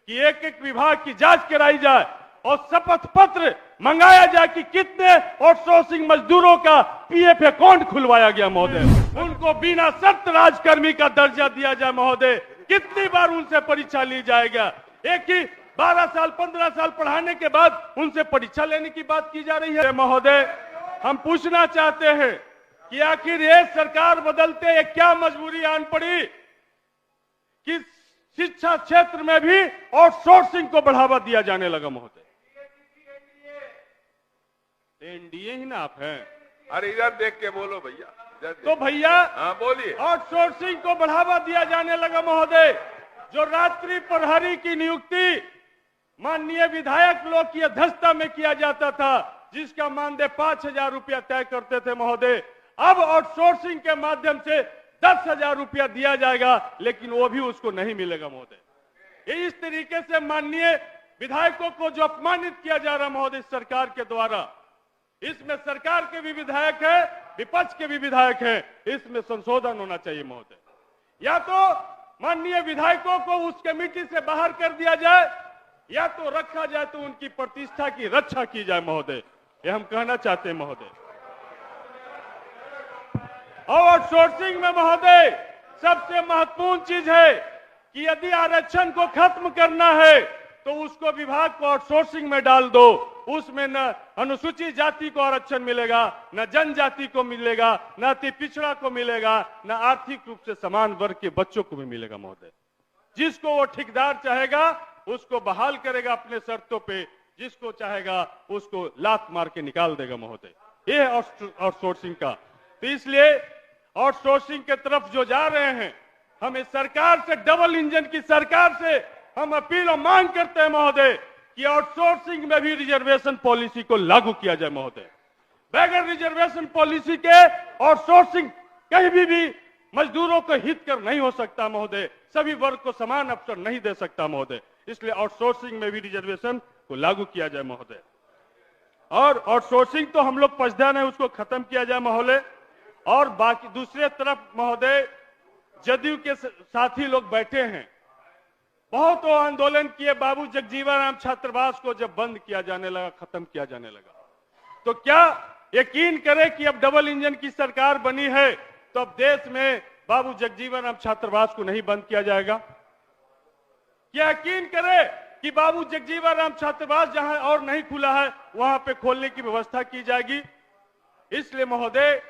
कि एक एक विभाग की जांच कराई जाए और शपथ पत्र मंगाया जाए कि कितने आउटसोर्सिंग मजदूरों का पीएफ अकाउंट खुलवाया गया महोदय, उनको बिना शर्त राजकर्मी का दर्जा दिया जाए महोदय, कितनी बार उनसे परीक्षा ली जाएगा। एक ही 12 साल 15 साल पढ़ाने के बाद उनसे परीक्षा लेने की बात की जा रही है। महोदय, हम पूछना चाहते हैं कि आखिर ये सरकार बदलते ये क्या मजबूरी आन पड़ी कि शिक्षा क्षेत्र में भी आउटसोर्सिंग को बढ़ावा दिया जाने लगा महोदय। एनडीए ही ना आप हैं। अरे इधर देख के बोलो भैया, इधर तो भैया हाँ बोलिए। आउटसोर्सिंग को बढ़ावा दिया जाने लगा महोदय। जो रात्रि प्रहरी की नियुक्ति माननीय विधायक लोग की अध्यक्षता में किया जाता था, जिसका मानदेय 5,000 रुपया तय करते थे महोदय, अब आउटसोर्सिंग के माध्यम से 10,000 रुपया दिया जाएगा, लेकिन वो भी उसको नहीं मिलेगा महोदय। ये इस तरीके से माननीय विधायकों को जो अपमानित किया जा रहा महोदय सरकार के द्वारा, इसमें सरकार के भी विधायक है, विपक्ष के भी विधायक हैं, इसमें संशोधन होना चाहिए महोदय। या तो माननीय विधायकों को उस कमेटी से बाहर कर दिया जाए, या तो रखा जाए तो उनकी प्रतिष्ठा की रक्षा की जाए महोदय, ये हम कहना चाहते हैं महोदय। और आउटसोर्सिंग में महोदय सबसे महत्वपूर्ण चीज है कि यदि आरक्षण को खत्म करना है तो उसको विभाग को आउटसोर्सिंग में डाल दो। उसमें न अनुसूचित जाति को आरक्षण मिलेगा, न जनजाति को मिलेगा, न अति पिछड़ा को मिलेगा, न आर्थिक रूप से समान वर्ग के बच्चों को भी मिलेगा महोदय। जिसको वो ठेकेदार चाहेगा उसको बहाल करेगा अपने शर्तों पे, जिसको चाहेगा उसको लात मार के निकाल देगा महोदय। ये है आउटसोर्सिंग का। तो इसलिए आउटसोर्सिंग के तरफ जो जा रहे हैं, हमें सरकार से, डबल इंजन की सरकार से हम अपील और मांग करते हैं महोदय कि आउटसोर्सिंग में भी रिजर्वेशन पॉलिसी को लागू किया जाए महोदय। बगैर रिजर्वेशन पॉलिसी के आउटसोर्सिंग कहीं भी मजदूरों को हित कर नहीं हो सकता महोदय, सभी वर्ग को समान अवसर नहीं दे सकता महोदय। इसलिए आउटसोर्सिंग में भी रिजर्वेशन को लागू किया जाए महोदय। और आउटसोर्सिंग तो हम लोग पक्षधर है, उसको खत्म किया जाए महोदय। और बाकी दूसरे तरफ महोदय जदयू के साथी लोग बैठे हैं, बहुत वो आंदोलन किए, बाबू जगजीवन राम छात्रावास को जब बंद किया जाने लगा, खत्म किया जाने लगा, तो क्या यकीन करें कि अब डबल इंजन की सरकार बनी है तो अब देश में बाबू जगजीवन राम छात्रावास को नहीं बंद किया जाएगा? क्या यकीन करें कि बाबू जगजीवन राम छात्रावास जहां और नहीं खुला है वहां पे खोलने की व्यवस्था की जाएगी? इसलिए महोदय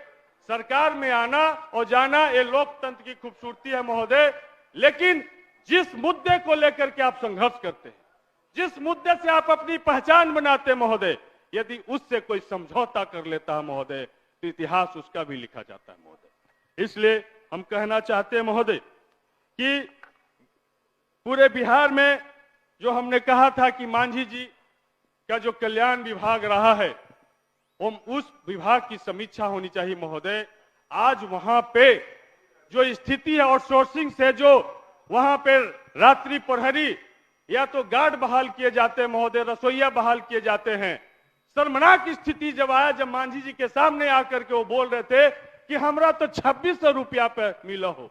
सरकार में आना और जाना ये लोकतंत्र की खूबसूरती है महोदय, लेकिन जिस मुद्दे को लेकर के आप संघर्ष करते हैं, जिस मुद्दे से आप अपनी पहचान बनाते हैं महोदय, यदि उससे कोई समझौता कर लेता है महोदय तो इतिहास उसका भी लिखा जाता है महोदय। इसलिए हम कहना चाहते हैं महोदय कि पूरे बिहार में जो हमने कहा था कि मांझी जी का जो कल्याण विभाग रहा है, उस विभाग की समीक्षा होनी चाहिए महोदय। आज वहां पे जो स्थिति है आउटसोर्सिंग से, जो वहां पे रात्रि प्रहरी या तो गार्ड बहाल किए जाते हैं महोदय, रसोईया बहाल किए जाते हैं। शर्मनाक स्थिति जब आया, जब मांझी जी के सामने आकर के वो बोल रहे थे कि हमरा तो 2600 रुपया पे मिला हो,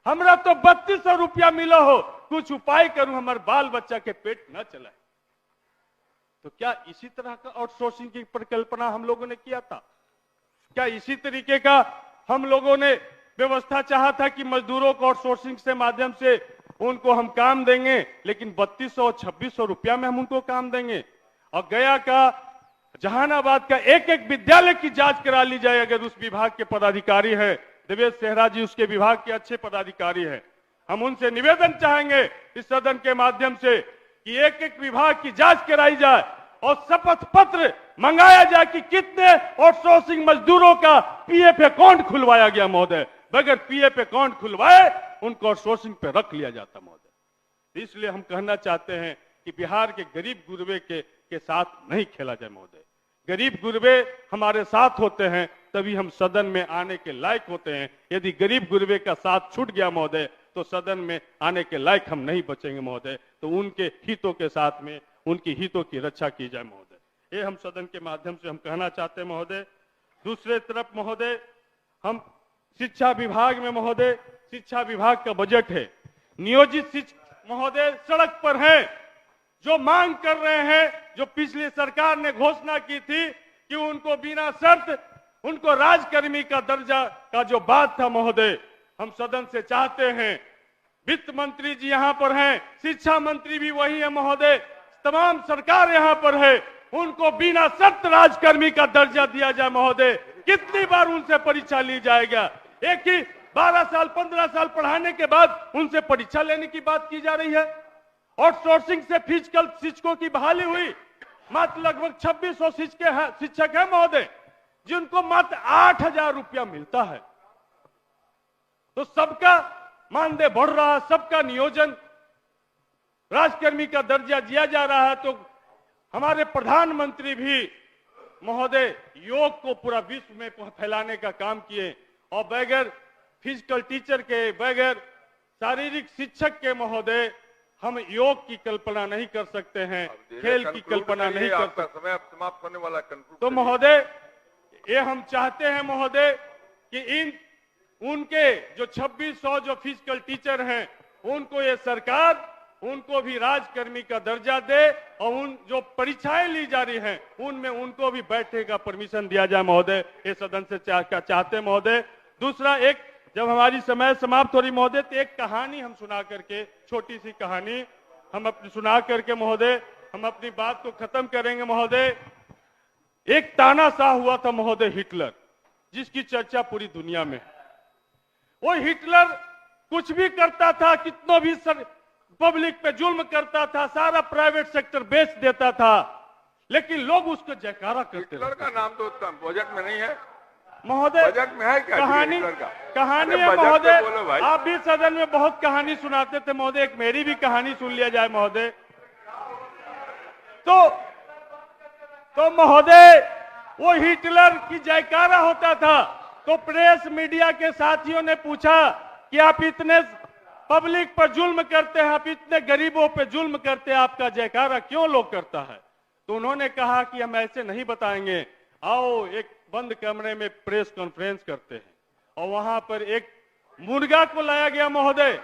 हमरा तो 3200 रुपया मिला हो, कुछ उपाय करूं हमारे बाल बच्चा के पेट न चलाए। तो क्या इसी तरह का आउटसोर्सिंग की परिकल्पना हम लोगों ने किया था? क्या इसी तरीके का हम लोगों ने व्यवस्था चाहा था कि मजदूरों को आउटसोर्सिंग से माध्यम से उनको हम काम देंगे, लेकिन 3200 और 2600 रुपया में हम उनको काम देंगे? और गया का, जहानाबाद का एक एक विद्यालय की जांच करा ली जाए। अगर उस विभाग के पदाधिकारी है देवेश सेहरा जी, उसके विभाग के अच्छे पदाधिकारी हैं, हम उनसे निवेदन चाहेंगे इस सदन के माध्यम से कि एक एक विभाग की जांच कराई जाए और शपथ पत्र मंगाया जाए कि कितने आउटसोर्सिंग मजदूरों का पीएफ अकाउंट खुलवाया गया महोदय। बगैर पीएफ अकाउंट खुलवाए उनको आउटसोर्सिंग पे रख लिया जाता महोदय। इसलिए हम कहना चाहते हैं कि बिहार के गरीब गुरबे के साथ नहीं खेला जाए महोदय। गरीब गुरबे हमारे साथ होते हैं तभी हम सदन में आने के लायक होते हैं। यदि गरीब गुरबे का साथ छूट गया महोदय तो सदन में आने के लायक हम नहीं बचेंगे महोदय। तो उनके हितों के साथ में उनकी हितों की रक्षा की जाए महोदय, ये हम सदन के माध्यम से हम कहना चाहते हैं महोदय। दूसरे तरफ महोदय, हम शिक्षा विभाग में महोदय, शिक्षा विभाग का बजट है, नियोजित महोदय सड़क पर हैं, जो मांग कर रहे हैं, जो पिछली सरकार ने घोषणा की थी कि उनको बिना शर्त उनको राजकर्मी का दर्जा का जो बात था महोदय, हम सदन से चाहते हैं, वित्त मंत्री जी यहाँ पर हैं, शिक्षा मंत्री भी वही है महोदय, तमाम सरकार यहाँ पर है, उनको बिना शर्त राजकर्मी का दर्जा दिया जाए महोदय। कितनी बार उनसे परीक्षा ली जाएगा? एक ही 12 साल 15 साल पढ़ाने के बाद उनसे परीक्षा लेने की बात की जा रही है। आउटसोर्सिंग से फिजिकल शिक्षकों की बहाली हुई, मात्र लगभग 2600 शिक्षक है महोदय, जिनको मात्र 8000 रुपया मिलता है। तो सबका मानदेय बढ़ रहा है, सबका नियोजन राजकर्मी का दर्जा दिया जा रहा है। तो हमारे प्रधानमंत्री भी महोदय योग को पूरा विश्व में फैलाने का काम किए, और बगैर फिजिकल टीचर के, बगैर शारीरिक शिक्षक के महोदय हम योग की कल्पना नहीं कर सकते हैं, खेल की कल्पना नहीं कर सकते। समय समाप्त होने वाला। तो महोदय ये हम चाहते हैं महोदय कि उनके जो 2600 जो फिजिकल टीचर हैं, उनको ये सरकार उनको भी राजकर्मी का दर्जा दे, और उन जो परीक्षाएं ली जा रही हैं उनमें उनको भी बैठने का परमिशन दिया जाए महोदय। ये सदन से चाहते हैं महोदय। दूसरा, एक जब हमारी समय समाप्त हो रही महोदय, तो एक कहानी हम सुना करके, छोटी सी कहानी हम अपनी सुना करके महोदय हम अपनी बात को खत्म करेंगे महोदय। एक तानाशाह हुआ था महोदय हिटलर, जिसकी चर्चा पूरी दुनिया में है। वो हिटलर कुछ भी करता था, कितनों भी पब्लिक पे जुल्म करता था, सारा प्राइवेट सेक्टर बेच देता था, लेकिन लोग उसको जयकारा करते थे। हिटलर का नाम तो बजट में नहीं है महोदय, बजट में है क्या? कहानी है महोदय। आप भी सदन में बहुत कहानी सुनाते थे महोदय, एक मेरी भी कहानी सुन लिया जाए महोदय। तो महोदय वो हिटलर की जयकारा होता था, तो प्रेस मीडिया के साथियों ने पूछा कि आप इतने पब्लिक पर जुल्म करते हैं, आप इतने गरीबों पे जुल्म करते हैं, आपका जयकारा क्यों लोग करता है? तो उन्होंने कहा कि हम ऐसे नहीं बताएंगे, आओ एक बंद कमरे में प्रेस कॉन्फ्रेंस करते हैं। और वहां पर एक मुर्गा को लाया गया महोदय,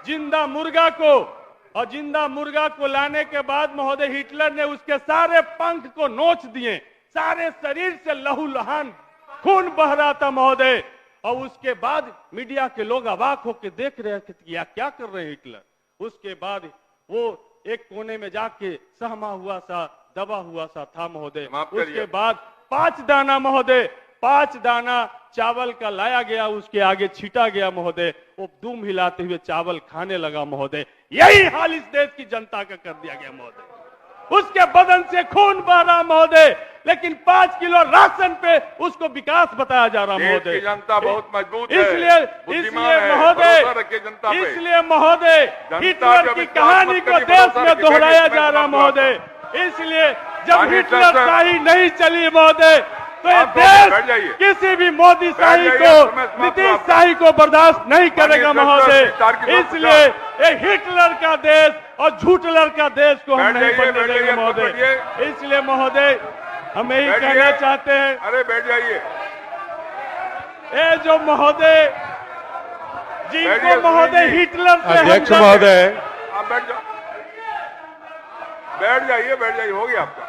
जिंदा मुर्गा को, और जिंदा मुर्गा को लाने के बाद महोदय हिटलर ने उसके सारे पंख को नोच दिए, सारे शरीर से लहूलुहान खून बह रहा था महोदय। और उसके बाद मीडिया के लोग अवाक होकर देख रहे थे कि क्या कर रहे हैं हिटलर। उसके बाद वो एक कोने में जाके सहमा हुआ सा, दबा हुआ सा था महोदय। उसके बाद 5 दाना महोदय, 5 दाना चावल का लाया गया, उसके आगे छीटा गया महोदय। वो दुम हिलाते हुए चावल खाने लगा महोदय। यही हाल इस देश की जनता का कर दिया गया महोदय। उसके बदन से खून बह रहा महोदय, लेकिन 5 किलो राशन पे उसको विकास बताया जा रहा महोदय। जनता बहुत मजबूत है, इसलिए महोदय हिटलर की कहानी को देश में दोहराया जा रहा महोदय। इसलिए जब हिटलर शाही नहीं चली महोदय, तो ये देश किसी भी मोदी शाही को, नीतीश शाही को बर्दाश्त नहीं करेगा महोदय। इसलिए ये हिटलर का देश और झूठलर का देश को हम नहीं बनने देंगे महोदय। इसलिए महोदय हम यही कहना चाहते हैं, अरे बैठ जाइए। ये जो महोदय जिनको महोदय हिटलर से अध्यक्ष महोदय, आप बैठ जाइए, हो गया आपका।